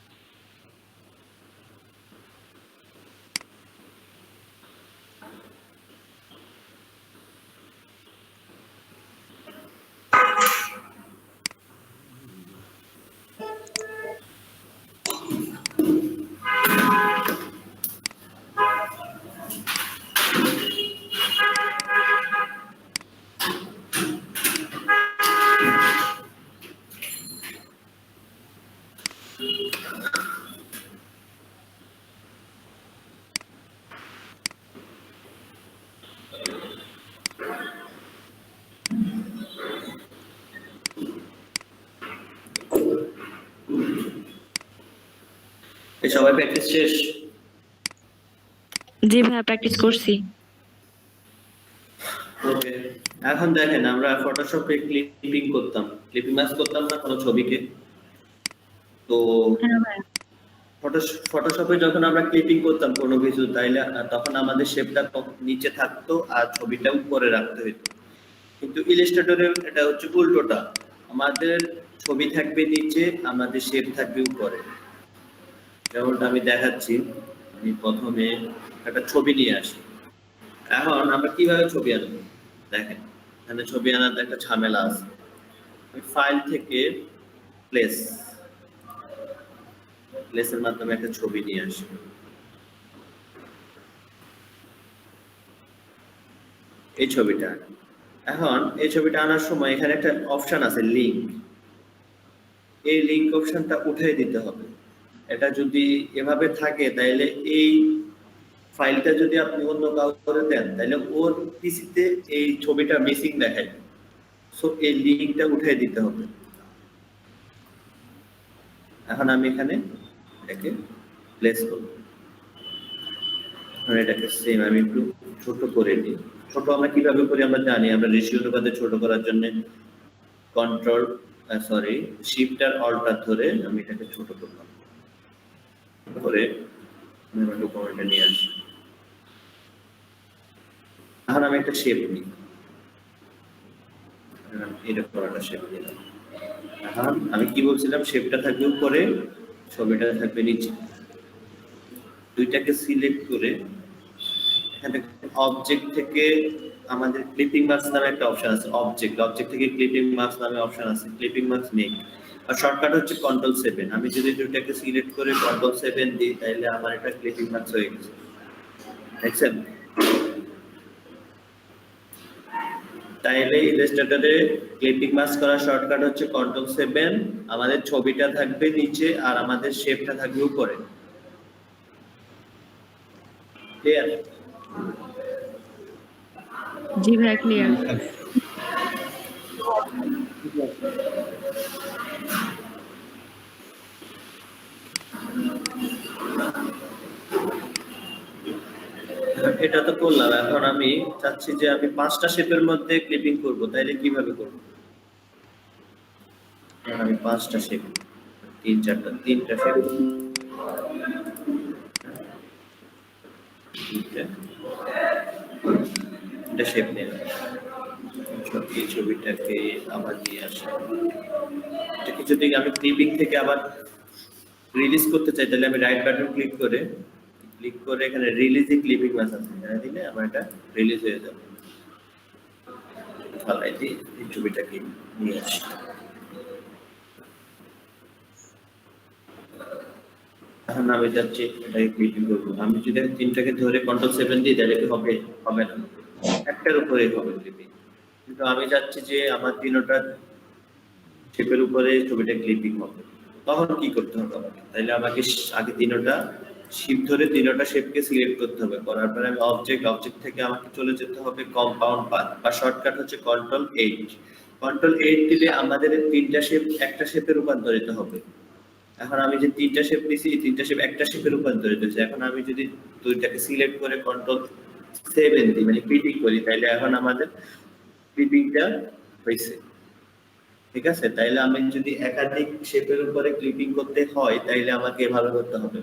এই সবাই প্র্যাকটিস শেষ? জি ভাইয়া প্র্যাকটিস করছি। ওকে, এখন দেখেন আমরা ফটোশপে ক্লিপিং করতাম, ক্লিপিং ম্যাচ করতাম না কোনো ছবিকে। তো হ্যাঁ ভাইয়া। ফটোশপে যখন আমরা ক্লিপিং করতাম কোনো কিছু, তাইলে তখন আমাদের শেপটা নিচে থাকতো আর ছবিটা উপরে রাখতে হতো। কিন্তু ইলাস্ট্রেটরে এটা হচ্ছে উল্টোটা, আমাদের ছবি থাকবে নিচে, আমাদের শেপ থাকবে উপরে। যেমনটা আমি দেখাচ্ছি, আমি প্রথমে একটা ছবি নিয়ে আসি। এখন আমরা কিভাবে ছবি আনবো দেখেন, এখানে ছবি আনার একটা ঝামেলা আছে। আমি ফাইল থেকে প্লেসের মাধ্যমে একটা ছবি নিয়ে আসি। এই ছবিটা, এখন এই ছবিটা আনার সময় এখানে একটা অপশন আছে লিংক, এই লিংক অপশনটা উঠিয়ে দিতে হবে। এটা যদি এভাবে থাকে তাহলে এই ফাইলটা যদি আপনি অন্য কাউকে দেন তাহলে ওর পিসিতে এই ছবিটা মিসিং দেখায়। সো এই লিংকটা উঠিয়ে দিতে হবে। এখন আমি এখানে এটাকে প্লেস করব। এখন এটাকে সেম আমি একটু ছোট করে দিই। ছোট আমরা কিভাবে করি আমরা জানি, আমরা রেশিও অনুপাতে ছোট করার জন্য শিফট আর অল্টার ধরে আমি এটাকে ছোট করলাম, করে আমি আমার ডকুমেন্টে নিয়ে আসি। এখন আমি একটা শেপ নিই, এরকম একটা শেপ নিলাম। এখন আমি কি বলছিলাম, শেপটা থাকবে উপরে, ছবিটা থাকবে নিচে। দুইটাকে সিলেক্ট করে এখানে অবজেক্ট থেকে আমাদের ক্লিপিং মার্কস নামে একটা অপশন আছে। অবজেক্ট থেকে ক্লিপিং মার্কস নামে অপশন আছে। ক্লিপিং মার্কস নেই, আর শর্টকাট হচ্ছে Ctrl+7। আমি যদি দুইটাকে সিলেক্ট করে Ctrl+7 দিই তাহলে আমার এটা ক্লিপিং মার্কস হয়ে গেছে। দেখছেন? তাইলে ইলাস্ট্রেটরে ক্লিপিং মার্কস করার শর্টকাট হচ্ছে Ctrl+7। আমাদের ছবিটা থাকবে নিচে আর আমাদের শেপটা থাকবে উপরে। ক্লিয়ার? জি ভাই, ক্লিয়ার। এটা তো করলাম। এখন আমি চাচ্ছি যে আমি 5টা শেপের মধ্যে ক্লিপিং করব, তাইলে কিভাবে করব? আমি 5টা শেপ, 3টা শেপ, এটা শেপ নেই। এই ছবিটাকে আবার নিয়ে আসি। এটাকে যদি আমি ক্লিপিং থেকে আবার রিলিজ করতে চাই তাহলে আমি রাইট বাটন ক্লিক করে এখানে রিলিজ ক্লিপিং মাস আছে, এখানে দিলে আমার এটা রিলিজ হয়ে যাবে। ফালাই দিয়ে এই ছবিটাকে নিয়ে আসি। এখন আমি যাচ্ছি এটাকে ক্লিপিং করবো। আমি যদি 3টাকে ধরে Ctrl+7 দিই তাহলে কি হবে? হবে না, একটার উপরেই হবে ক্লিপিং। কিন্তু আমি চাচ্ছি যে আমার 3টা শেপের উপরে ছবিটা ক্লিপিং হবে। তখন কি করতে হবে আমাকে? তাহলে আমাকে আগে 3টা শিফট ধরে 3টা শেপকে সিলেক্ট করতে হবে। করার পরে আমি অবজেক্ট থেকে আমাকে চলে যেতে হবে কম্পাউন্ড পাথ, বা শর্টকাট হচ্ছে Ctrl+8। Ctrl+8 দিলে আমাদের 3টা শেপ একটা শেপে রূপান্তরিত হবে। এখন আমি যে 3টা শেপ নিয়েছি, 3টা শেপ একটা শেপে রূপান্তরিত হয়েছে। এখন আমি যদি দুইটাকে সিলেক্ট করে Ctrl+7 দিই, মানে ক্লিপিং করি, তাহলে এখন আমাদের ক্লিপিংটা হয়েছে। ঠিক আছে? তাইলে আমি যদি একাধিক শেপের উপরে ক্লিপিং করতে হয় তাইলে আমাকে এভাবে করতে হবে।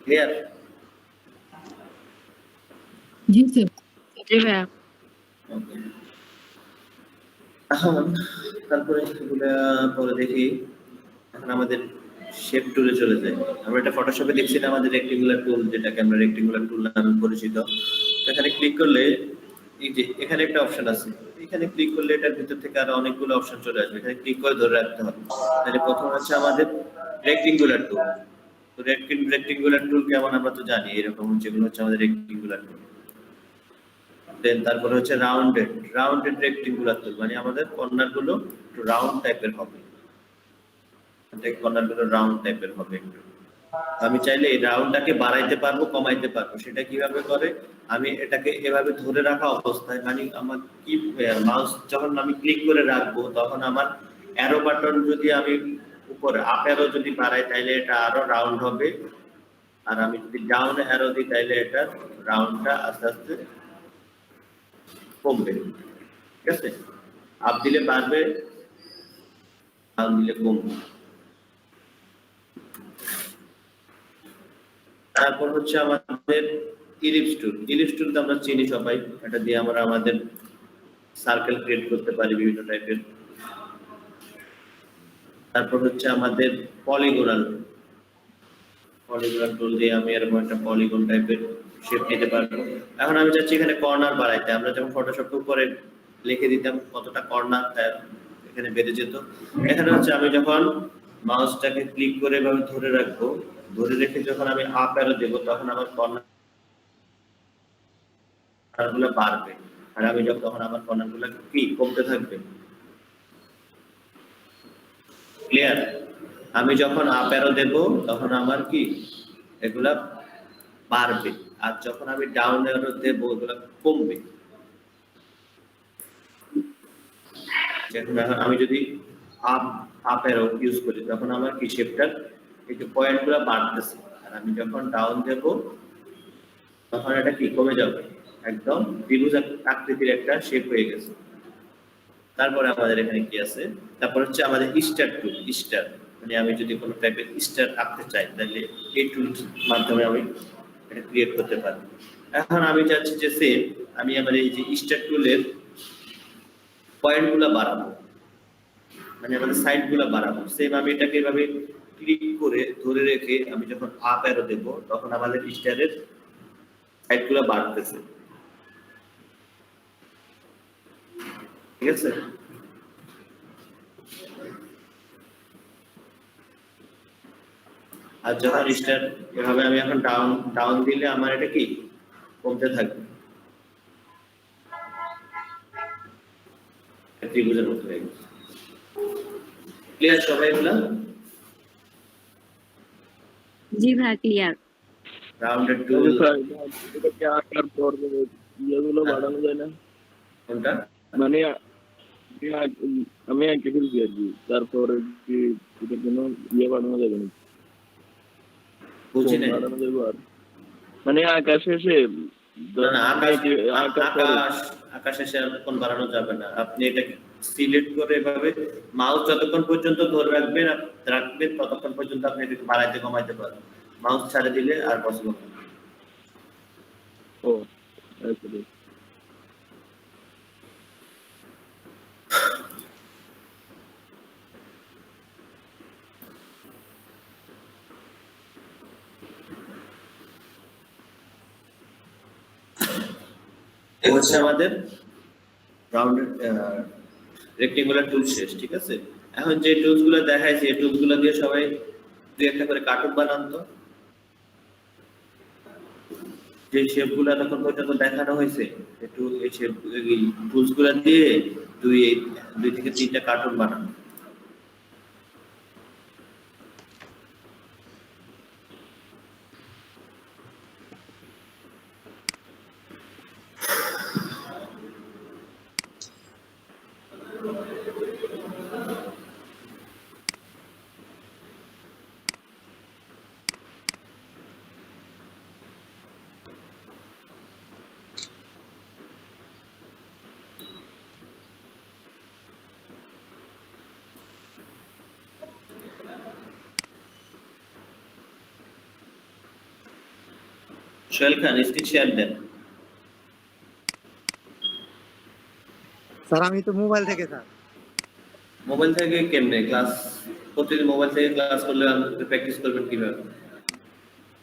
ক্লিয়ার? জি স্যার। জি ভাইয়া। এখন তারপরে এগুলা পরে দেখি। এখন আমাদের শেপ টুলে চলে যাই। আমরা এটা ফটোশপে দেখছি না, আমাদের রেক্টেঙ্গুলার টুল, যেটাকে আমরা রেক্টেঙ্গুলার টুল নামে পরিচিত। এখানে ক্লিক করলে এই যে এখানে একটা অপশন আছে, এখানে ক্লিক করলে এটার ভিতর থেকে আরো অনেকগুলো অপশন চলে আসবে। এখানে ক্লিক করে ধরে রাখতে হবে। তাহলে প্রথম হচ্ছে আমাদের রেক্টেঙ্গুলার টুল। তো রেক্টেঙ্গুলার টুল কেমন আমরা তো জানি, এরকম যেগুলো হচ্ছে আমাদের রেক্টেঙ্গুলার টুল। দেন তারপরে হচ্ছে রাউন্ডেড রেক্টেঙ্গুলার টুল, মানে আমাদের কর্নার গুলো একটু রাউন্ড টাইপের হবে। কর্নার গুলো রাউন্ড টাইপের হবে একটু। আমি চাইলে এই রাউন্ডটাকে বাড়াইতে পারবো, কমাইতে পারবো। সেটা কিভাবে করে? আমি এটাকে এভাবে ধরে রাখা অবস্থায়, মানে আমার কি মাউস যখন আমি ক্লিক করে রাখবো তখন আমার অ্যারো বাটন যদি আমি উপরে আপ অ্যারো যদি বাড়াই তাহলে এটা আরো রাউন্ড হবে, আর আমি যদি ডাউন অ্যারো দিই তাহলে এটা রাউন্ডটা আস্তে আস্তে কমবে। ঠিক আছে? আপ দিলে বাড়বে, ডাউন দিলে কমবে। তারপর হচ্ছে আমাদের ইলিপস টুল তো আমরা চিনি সবাই। এটা দিয়ে আমরা আমাদের সার্কেল ক্রিয়েট করতে পারি বিভিন্ন টাইপের। তারপর হচ্ছে আমাদের পলিগনাল টুল দিয়ে আমি এরকম একটা পলিগন টাইপের শেপ নিতে পারবো। এখন আমি চাচ্ছি এখানে কর্নার বাড়াইতে। আমরা যখন ফটোশপে উপরে লিখে দিতাম কতটা কর্নার, তার এখানে বেড়ে যেত। এখানে হচ্ছে আমি যখন মাউসটাকে ক্লিক করে এভাবে ধরে রাখবো ধরে রেখে যখন আমি আপ অ্যারো দেব তখন আমার কর্নারগুলো বাড়বে, আর আমি তখন আমার কর্নারগুলো কি কমতে থাকবে। ক্লিয়ার? আমি যখন আপ অ্যারো দেব তখন আমার কি এগুলা বাড়বে, আর যখন আমি ডাউন অ্যারো দেব এগুলা কমবে। এখন আমি যদি আপ অ্যারো ইউজ করি তখন আমার কি শেপটার একটু পয়েন্টগুলো বাড়তেছে, আর আমি যখন ডাউন দেব তখন এটা কি কমে যাবে, একদম ত্রিভুজ আকৃতির একটা শেপ হয়ে গেছে। তারপরে আমাদের এখানে কি আছে, তারপর হচ্ছে আমাদের স্টার টুল। স্টার মানে আমি যদি কোনো টাইপের স্টার আঁকতে চাই তাহলে এই টুলস মাধ্যমে আমি এটা ক্রিয়েট করতে পারি। এখন আমি চাচ্ছি যে সেম আমি আমার এই যে স্টার টুলের পয়েন্টগুলো বাড়াবো, মানে আমাদের সাইডগুলো বাড়াবো। সেম আমি এটাকে এভাবে ক্লিক করে ধরে রেখে আমি যখন আপ অ্যারো দেব তখন আমাদের স্টারের সাইডগুলো বাড়তেছে, ঠিক আছে? আর যখন স্টার এভাবে আমি এখন ডাউন দিলে আমার এটা কি কমতে থাকবে, ত্রিভুজের মতো হয়ে গেছে। ক্লিয়ার সবাই এগুলা? জি ভাই ক্লিয়ার। রাউন্ডেড টুল এটাকে আঁকার পর ইয়েগুলো বাড়ানো যায় না? কোনটা? মানে আমি আঁকে ফেলছি আর কি, তারপরে কি এটার জন্য ইয়ে বাড়ানো যাবে না? বুঝি নাই। বাড়ানো যাবে আর মানে আঁকা শেষে না না, আকাশ শেষে আর কোন বাড়ানো যাবে না। আপনি এটাকে সিলেক্ট করে এভাবে মাউস যতক্ষণ পর্যন্ত ধরে রাখবেন ততক্ষণ পর্যন্ত আপনি এটাকে বাড়াইতে কমাইতে পারবেন। মাউস ছাড়ে দিলে আর পসিবল না। ও আচ্ছা বেশ। এই হচ্ছে আমাদের রাউন্ডেড রেক্টেঙ্গুলার টুল শেষ, ঠিক আছে? এখন যে টুলস গুলো দেখাইছি এই টুলস গুলো দিয়ে সবাই দুই একটা করে কার্টুন বানান তো। যে শেপ গুলো তখন পর্যন্ত দেখানো হয়েছে একটু এই শেপ টুলস গুলো দিয়ে দুই থেকে তিনটা কার্টুন বানান। সোহেল খান স্ক্রিন শেয়ার দেন। স্যার আমি তো মোবাইল থেকে স্যার। মোবাইল থেকে কেমনে ক্লাস? প্রতিদিন মোবাইল থেকে ক্লাস করলে প্র্যাকটিস করবেন কিভাবে?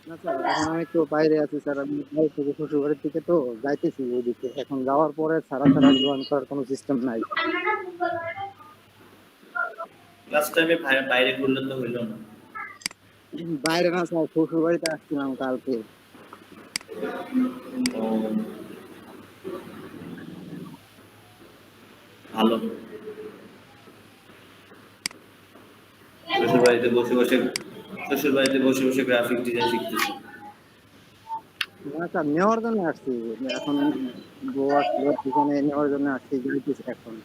না স্যার এখন আমি তো বাইরে আছি স্যার, আমি বাইরে থেকে শ্বশুরবাড়ির দিকে তো যাইতেছি ওইদিকে। এখন যাওয়ার পরে ছাড়া জয়েন করার কোনো সিস্টেম নাই। ক্লাস টাইমে বাইরে করলে তো হইলো না। বাইরে না স্যার, শ্বশুরবাড়িতে আসছিলাম কালকে। ও, ভালো। শ্বশুর বাড়িতে বসে বসে গ্রাফিক ডিজাইন শিখতেছি। না স্যার নেওয়ার জন্য আসছি, এখন গোয়া সেখানে নেওয়ার জন্য আসছি, যাইতেছি এখন।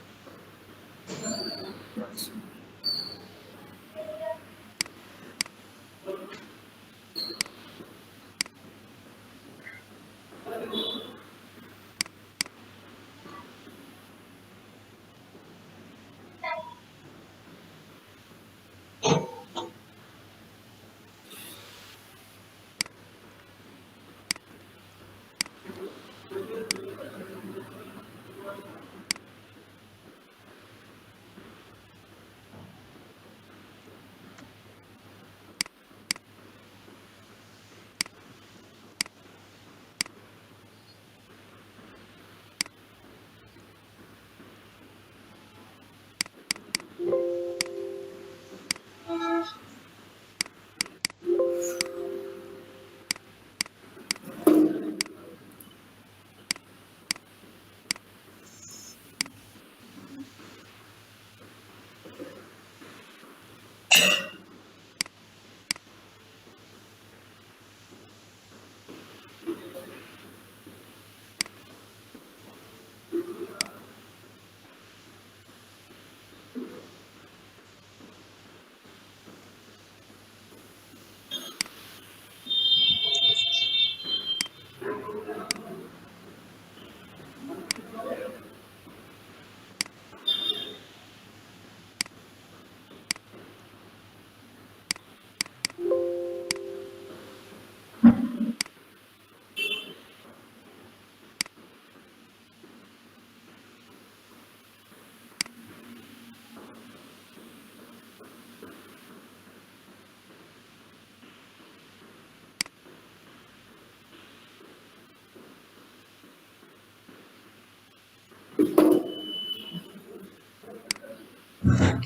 Yes.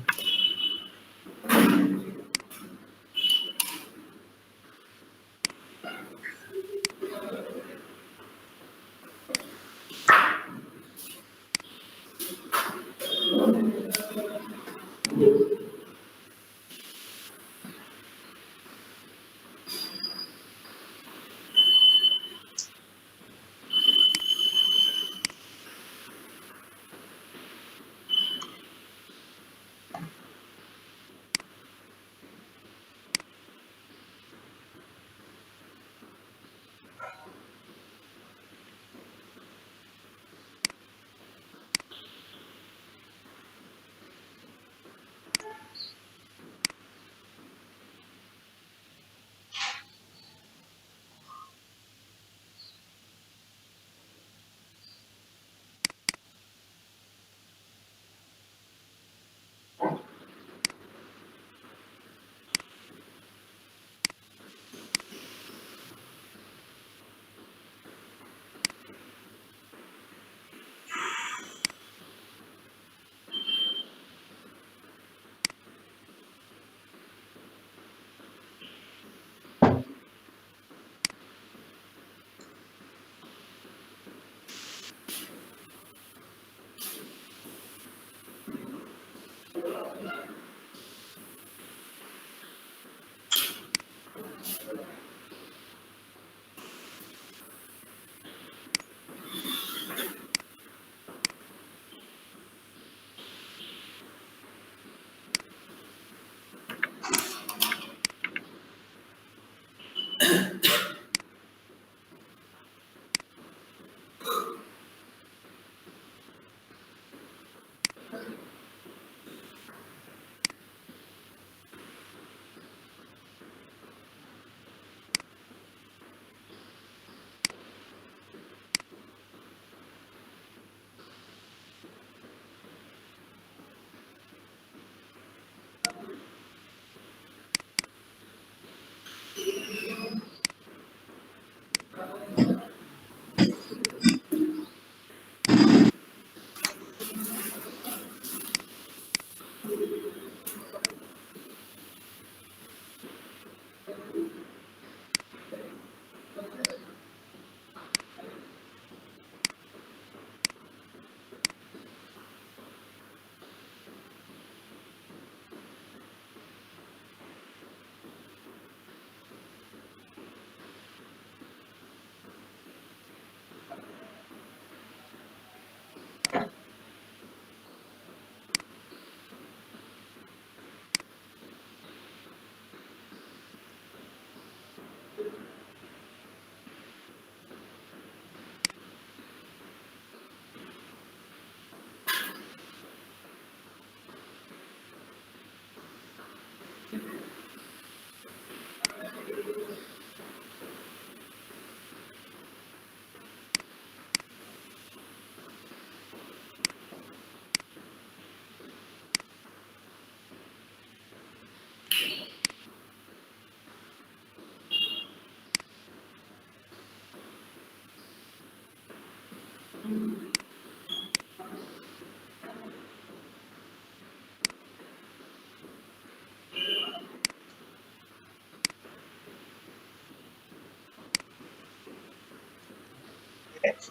Yes.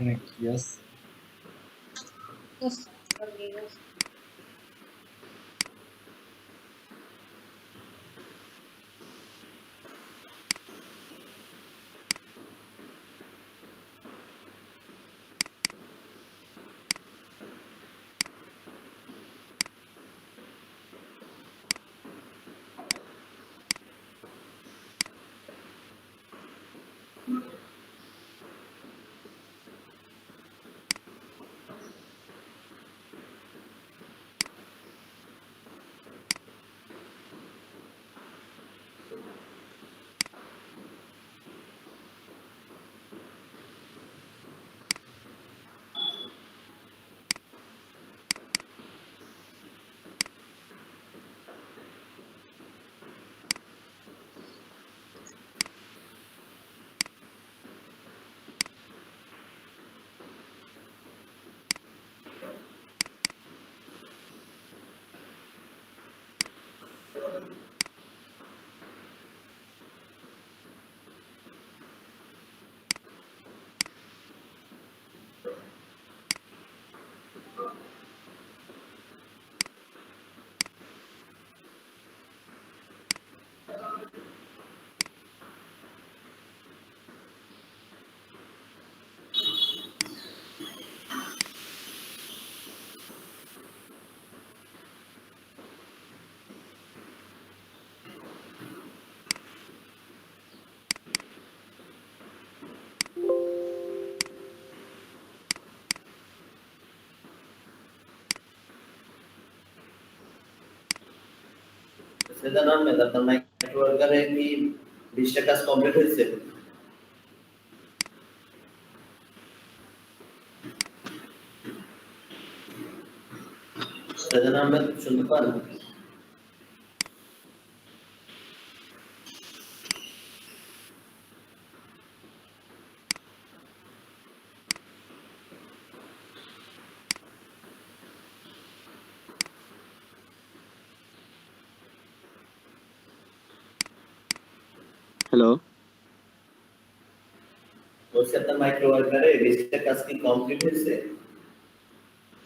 Okay, yes. সেটা নর্মাল আপনার মাইক্রো ওয়ার্কারে কি 20টা কাজ কমপ্লিট হয়েছে? সেটা নর্মাল শুনতে পান? হ্যালো, বলছি আপনার মাইক্রো ওয়ার্কারে 20টা কাজ কি কমপ্লিট হয়েছে?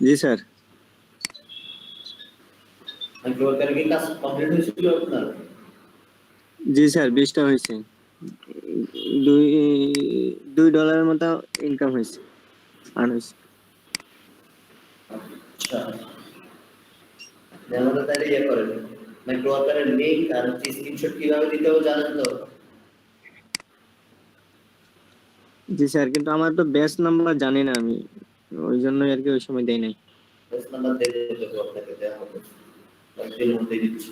জি স্যার। মাইক্রো ওয়ার্কারে কি কাজ কমপ্লিট হয়েছিল আপনার? জি স্যার, 20টা হয়েছে। দুই $2 মতো ইনকাম হয়েছে, আর্ন হয়েছে। আচ্ছা, আমাদের তাহলে ইয়ে করেন, মাইক্রো ওয়ার্কারের লিঙ্ক আর স্ক্রিনশট কিভাবে দিতে হবে জানেন তো? জি স্যার, কিন্তু আমার তো ব্যাচ নাম্বার জানি না আমি, ওই জন্যই আর কি ওই সময় দেই নাই। বেস নাম্বার দিয়ে দেবো আপনাকে, দেওয়া হবে কয়েকদিনের মধ্যেই দিচ্ছি।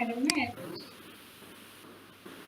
একাডেমি